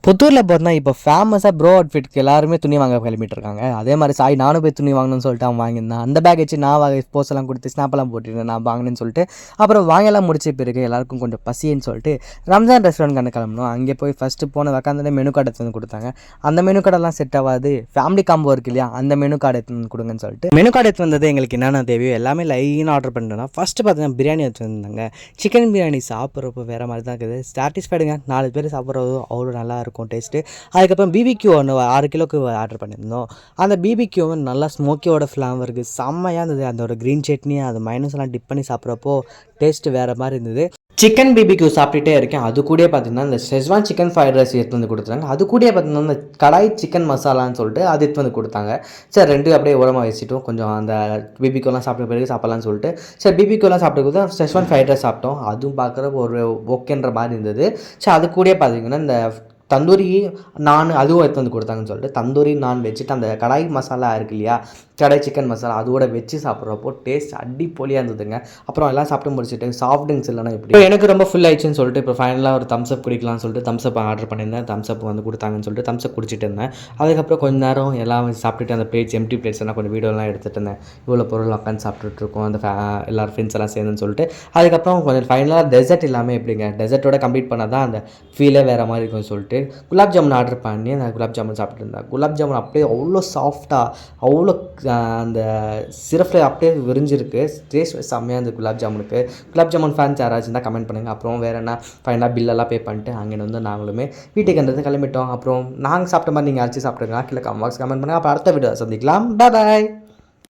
புத்தூரில் பார்த்தா இப்போ ஃபேமஸாக ப்ரோ அவுட்ஃபிட்க்கு எல்லாருமே துணி வாங்க கிளம்பிட்டு இருக்காங்க. அதே மாதிரி சாய் நானும் போய் துணி வாங்கணும்னு சொல்லிட்டு அவன் வாங்கியிருந்தான். அந்த பேக் வச்சு நான் போஸ் எல்லாம் கொடுத்து ஸ்னாப்பெல்லாம் போட்டுருந்தேன் நான் வாங்கினேன்னு சொல்லிட்டு. அப்புறம் வாங்கலாம் முடிச்ச பிறகு எல்லாருக்கும் கொஞ்சம் பசின்னு சொல்லிட்டு ரம்ஜான் ரெஸ்டாரண்ட் கண்டு கிளம்பணும். அங்கே போய் ஃபஸ்ட்டு போன உக்காந்தே மெனு கார்டு எடுத்து வந்து கொடுத்தாங்க. அந்த மெனு கார்டெல்லாம் செட் ஆகாது, ஃபேமிலி காம்போ இருக்கு இல்லையா, அந்த மெனு கார்டு எடுத்து வந்து கொடுங்கன்னு சொல்லிட்டு மெனு கார்டு எடுத்து வந்தது எங்களுக்கு என்னென்ன தேவையோ எல்லாமே லைனாக ஆர்டர் பண்ணிட்டோம்னா ஃபஸ்ட்டு பார்த்தீங்கன்னா பிரியாணி எடுத்து வந்தாங்க. சிக்கன் பிரியாணி சாப்பிட்றப்போ வேறு மாதிரி தான் இருக்குது. சாட்டிஸ்ஃபைடுங்க, 4 பேர் சாப்பிட்றது அவ்வளோ நல்லாயிருக்கும் டேஸ்ட்டு. அதுக்கப்புறம் பிபிக்யூ ஒன்று 6 கிலோக்கு ஆர்டர் பண்ணியிருந்தோம். அந்த பிபிக்யூ நல்லா ஸ்மோக்கியோட ஃப்ளேவருக்கு செம்மையாக இருந்தது. அந்த ஒரு க்ரீன் சட்னி அது மைனஸ்லாம் டிப் பண்ணி சாப்பிட்றப்போ டேஸ்ட்டு வேறு மாதிரி இருந்தது. சிக்கன் பிபிக்யூ சாப்பிட்டுட்டே இருக்கேன். அது கூட பார்த்தீங்கன்னா இந்த ஷெஸ்வான் சிக்கன் ஃப்ரைட் ரைஸ் எடுத்து வந்து கொடுத்தாங்க. அது கூட பார்த்தீங்கன்னா இந்த கடாய் சிக்கன் மசாலான்னு சொல்லிட்டு அது எடுத்து வந்து கொடுத்தாங்க. சரி, ரெண்டு அப்படியே உரமாக வச்சுட்டோம். கொஞ்சம் அந்த பிபிக்யூலாம் சாப்பிட்ட பிறகு சாப்பிட்லான்னு சொல்லிட்டு சரி பிபிக்யூலாம் சாப்பிட்டு ஷெஸ்வான் ஃப்ரைட் ரைஸ் சாப்பிட்டோம். அதுவும் பார்க்குற ஒரு ஓகேன்ற மாதிரி இருந்தது. சரி, அது கூட பார்த்தீங்கன்னா இந்த தந்தூரி நான் அதுவும் எடுத்து வந்து கொடுத்தாங்கன்னு சொல்லிட்டு தந்தூரி நான் வச்சுட்டு அந்த கடாய் மசாலா இருக்கு இல்லையா, கடாய் சிக்கன் மசாலா அதோட வச்சு சாப்பிட்றப்போ டேஸ்ட் அடிப்பொலியாக இருந்ததுங்க. அப்புறம் எல்லாம் சாப்பிட்டு முடிச்சுட்டு சாஃப்ட் ட்ரிங்க்ஸ் இல்லைனா எப்படி இப்போ எனக்கு ரொம்ப ஃபுல் ஆயிடுச்சுன்னு சொல்லிட்டு இப்போ ஃபைனலாக ஒரு தம்ஸ் அப் குடிக்கலாம்னு சொல்லிட்டு தம்ஸ் அப் ஆர்டர் பண்ணியிருந்தேன். தம்ஸ் அப் வந்து கொடுத்தாங்கன்னு சொல்லிட்டு தம்ஸ் அப் குடிச்சிட்டு இருந்தேன். அதுக்கப்புறம் கொஞ்சம் நேரம் எல்லாம் சாப்பிட்டுட்டு அந்த பிளேட்ஸ் எம்டி பிளேட்ஸ் எல்லாம் கொஞ்சம் வீடியோலாம் எடுத்துகிட்டு இருந்தேன். இவ்வளோ பொருள் உட்காந்து சாப்பிட்டுட்டு இருக்கோம் அந்த எல்லாரும் ஃப்ரெண்ட்ஸ் எல்லாம் சேர்ந்துன்னு சொல்லிட்டு. அதுக்கப்புறம் கொஞ்சம் ஃபைனலாக டெசர்ட் இல்லாமல் எப்படிங்க, டெசர்ட்டோட கம்ப்ளீட் பண்ணால் தான் அந்த ஃபீலே வேறு மாதிரி இருக்கும்னு சொல்லிட்டு குலாப் ஜாமுன் ஆர்டர் பண்ணி அந்த குலாப் ஜாமுன் சாப்பிட்டு இருந்தேன். குலாப் ஜாமுன் அப்படியே அவ்வளோ சாஃப்டாக அவ்வளோ அந்த சிரப்பில் அப்படியே விரிஞ்சிருக்கு. டேஸ்ட் செம்மையாக இருந்தது குலாப் ஜாமுனுக்கு. குலாப் ஜாமுன் ஃபேன்ஸ் யாராச்சும் தான் கமெண்ட் பண்ணுங்கள். அப்புறம் வேறு என்ன ஃபைனலாக பில்லெல்லாம் பே பண்ணிட்டு அங்கே வந்து நாங்களுமே வீட்டுக்கு வந்து கிளம்பிட்டோம். அப்புறம் நாங்கள் சாப்பிட்ட மாதிரி நீங்கள் யாராச்சும் சாப்பிட்ருங்க கீழே கமெண்ட் பண்ணுங்கள். அப்புறம் அடுத்த வீடியோ சந்திக்கலாம். பாய்.